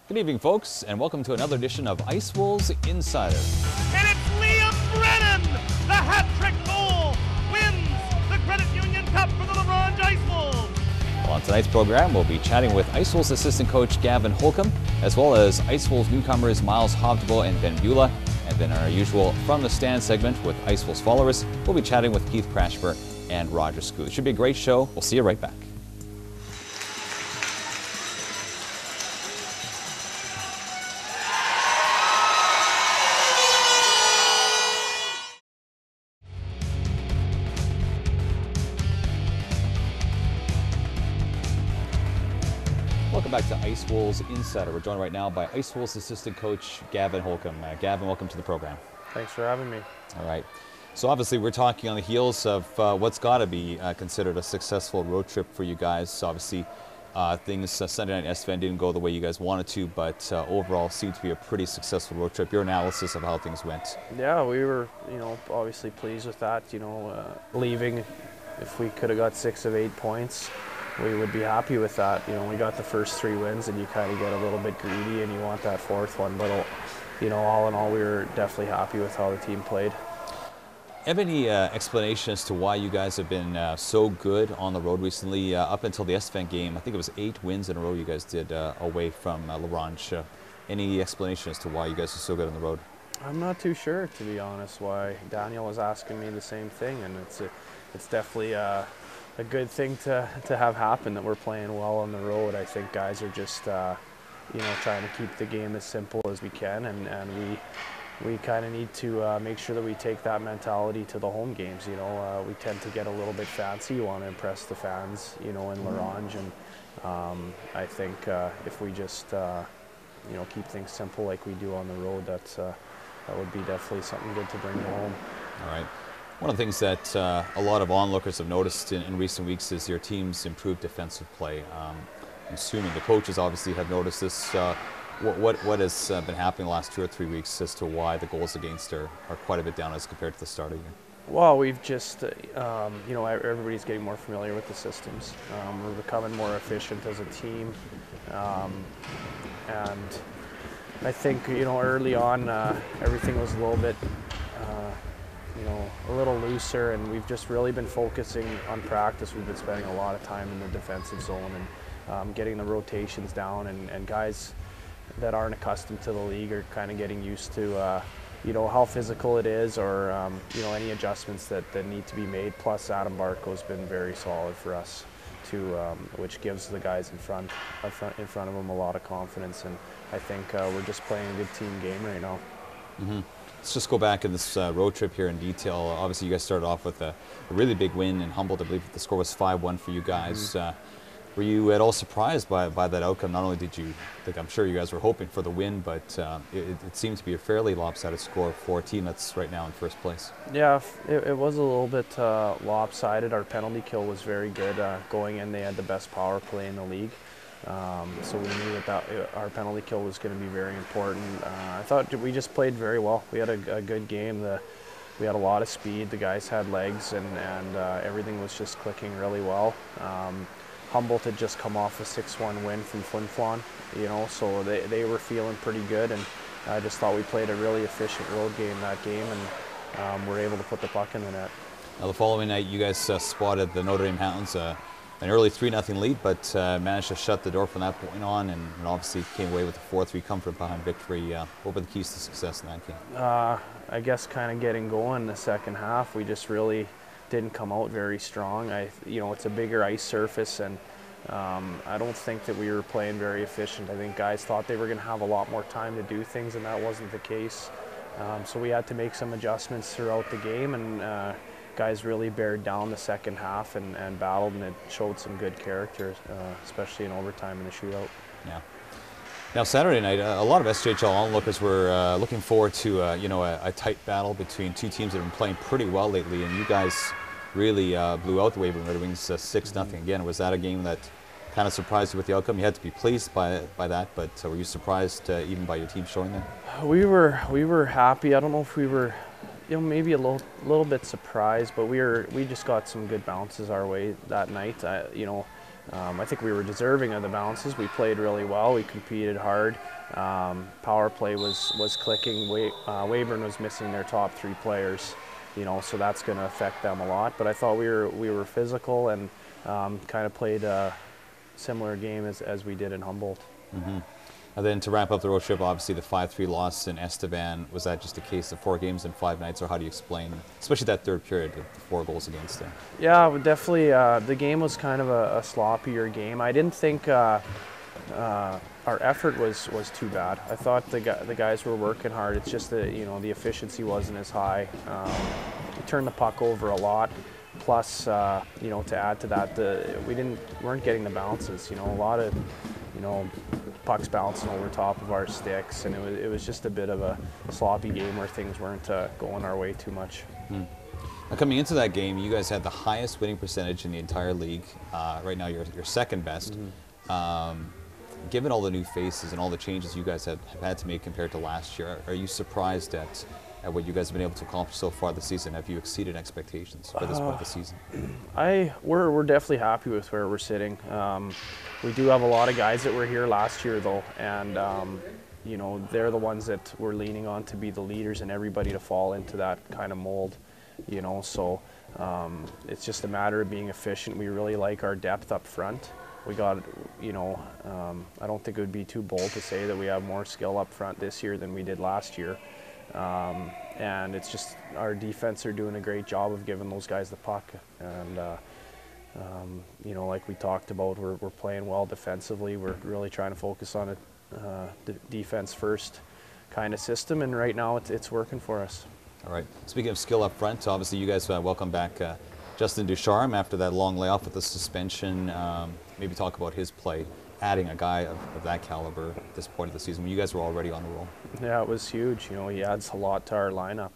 Good evening, folks, and welcome to another edition of Ice Wolves Insider. And it's Liam Brennan, the hat-trick goal, wins the Credit Union Cup for the LaRange Ice Wolves. Well, on tonight's program, we'll be chatting with Ice Wolves assistant coach Gavin Holcomb, as well as Ice Wolves newcomers Myles, Hovdebo, and Ben Beulah. And then our usual From the Stand segment with Ice Wolves followers, we'll be chatting with Keith Kratchmer and Roger Schooly. Should be a great show. We'll see you right back. Welcome back to Ice Wolves Insider. We're joined right now by Ice Wolves assistant coach Gavin Holcomb. Gavin, welcome to the program. Thanks for having me. All right. So obviously we're talking on the heels of what's got to be considered a successful road trip for you guys. Obviously things Sunday night S2E8 didn't go the way you guys wanted to, but overall seemed to be a pretty successful road trip. Your analysis of how things went. Yeah, we were, obviously pleased with that. Leaving, if we could have got 6 of 8 points, we would be happy with that. We got the first 3 wins, and you kind of get a little bit greedy, and you want that 4th one. But all in all, we were definitely happy with how the team played. Have any explanation as to why you guys have been so good on the road recently? Up until the S2E8 game, I think it was 8 wins in a row you guys did away from LaRange. Any explanation as to why you guys are so good on the road? I'm not too sure, to be honest, why. Daniel was asking me the same thing, and it's definitely a good thing to have happen, that we're playing well on the road. I think guys are just trying to keep the game as simple as we can, and we kind of need to make sure that we take that mentality to the home games. We tend to get a little bit fancy. You want to impress the fans, in LaRange, and I think if we just keep things simple like we do on the road, that would be definitely something good to bring home. All right. One of the things that a lot of onlookers have noticed in recent weeks is your team's improved defensive play. I'm assuming the coaches obviously have noticed this. What has been happening the last 2 or 3 weeks as to why the goals against are quite a bit down as compared to the start of the year? Well, we've just, everybody's getting more familiar with the systems. We're becoming more efficient as a team. And I think, early on, everything was a little bit, a little looser, and we've just really been focusing on practice. We've been spending a lot of time in the defensive zone and getting the rotations down, and guys that aren't accustomed to the league are kind of getting used to how physical it is, or any adjustments that need to be made. Plus Adam Barco's been very solid for us too, which gives the guys in front of them a lot of confidence, and I think we're just playing a good team game right now. Mm-hmm. Let's just go back in this road trip here in detail. Obviously you guys started off with a really big win in Humboldt. I believe the score was 5-1 for you guys. Mm-hmm. Were you at all surprised by that outcome? Not only did you think, I'm sure you guys were hoping for the win, but it seemed to be a fairly lopsided score for a team that's right now in first place. Yeah, it was a little bit lopsided. Our penalty kill was very good. Going in, they had the best power play in the league. So we knew that our penalty kill was going to be very important. I thought we just played very well. We had a good game. We had a lot of speed. The guys had legs, and everything was just clicking really well. Humboldt had just come off a 6-1 win from Flin Flon, so they were feeling pretty good, and I just thought we played a really efficient road game that game, and were able to put the puck in the net. Now the following night you guys spotted the Notre Dame Hounds, an early 3-0 lead, but managed to shut the door from that point on, and obviously came away with a 4-3 comfort behind victory. What were the keys to success in that game? I guess kind of getting going in the second half. We just really didn't come out very strong. It's a bigger ice surface, and I don't think that we were playing very efficient. I think guys thought they were going to have a lot more time to do things, and that wasn't the case. So we had to make some adjustments throughout the game, and guys really bared down the second half and battled, and it showed some good character, especially in overtime in the shootout. Yeah. Now Saturday night, a lot of SJHL onlookers were looking forward to a tight battle between 2 teams that have been playing pretty well lately, and you guys really blew out the Weyburn Red Wings 6-0 again. Was that a game that kind of surprised you with the outcome? You had to be pleased by that, but were you surprised even by your team showing that? We were happy. I don't know if we were, maybe a little bit surprised, but we just got some good bounces our way that night. I think we were deserving of the bounces. We played really well. We competed hard. Power play was clicking. Weyburn was missing their top 3 players, so that's going to affect them a lot. But I thought we were physical and kind of played a similar game as we did in Humboldt. Mm-hmm. And then to wrap up the road trip, obviously the 5-3 loss in Estevan, was that just a case of 4 games in 5 nights, or how do you explain, especially that third period, the 4 goals against them? Yeah, definitely. The game was kind of a sloppier game. I didn't think our effort was too bad. I thought the guys were working hard. It's just that the efficiency wasn't as high. We turned the puck over a lot. Plus, to add to that, we weren't getting the bounces. A lot of pucks bouncing over top of our sticks, and it was just a bit of a sloppy game where things weren't going our way too much. Now, coming into that game, you guys had the highest winning percentage in the entire league. Right now, you're second best. Given all the new faces and all the changes you guys have had to make compared to last year, are you surprised at what you guys have been able to accomplish so far this season? Have you exceeded expectations for this point of the season? We're definitely happy with where we're sitting. We do have a lot of guys that were here last year, though, and they're the ones that we're leaning on to be the leaders and everybody to fall into that kind of mold. So it's just a matter of being efficient. We really like our depth up front. We got, I don't think it would be too bold to say that we have more skill up front this year than we did last year. And it's just our defense are doing a great job of giving those guys the puck. And, like we talked about, we're playing well defensively. We're really trying to focus on a defense first kind of system, and right now it's working for us. All right. Speaking of skill up front, obviously you guys welcome back Justin Ducharme after that long layoff with the suspension. Maybe talk about his play, adding a guy of that caliber at this point of the season when you guys were already on the roll. Yeah, it was huge. He adds a lot to our lineup.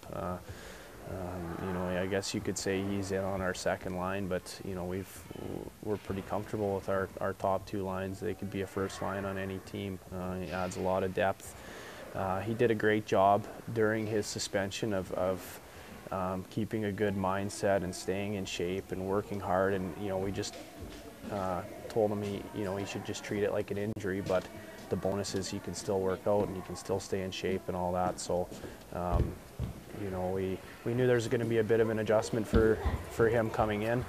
I guess you could say he's in on our second line, but we're pretty comfortable with our top 2 lines. They could be a first line on any team. He adds a lot of depth. He did a great job during his suspension of keeping a good mindset and staying in shape and working hard. And we just told him he should just treat it like an injury, but the bonus is he can still work out and he can still stay in shape and all that. So we knew there's going to be a bit of an adjustment for him coming in,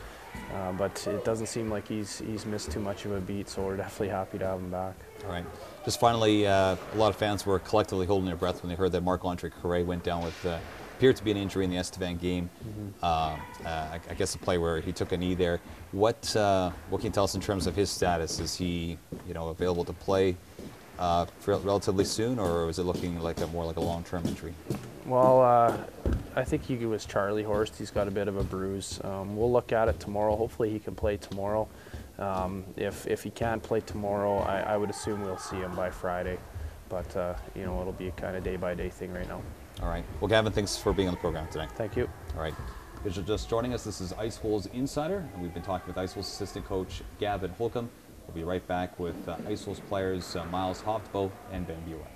but it doesn't seem like he's missed too much of a beat, so we're definitely happy to have him back. All right. Just finally, a lot of fans were collectively holding their breath when they heard that Marc-Andre Carré went down with appeared to be an injury in the Estevan game. I guess a play where he took a knee there. What can you tell us in terms of his status? Is he available to play relatively soon, or is it looking like more like a long-term injury? Well, I think he was Charlie horsed. He's got a bit of a bruise. We'll look at it tomorrow. Hopefully he can play tomorrow. If he can't play tomorrow, I would assume we'll see him by Friday. But it'll be a kind of day-by-day thing right now. All right. Well, Gavin, thanks for being on the program tonight. Thank you. All right. If you're just joining us, this is Ice Holes Insider, and we've been talking with Ice Holes assistant coach Gavin Holcomb. We'll be right back with Ice Holes players Myles, Hovdebo, and Ben Buell.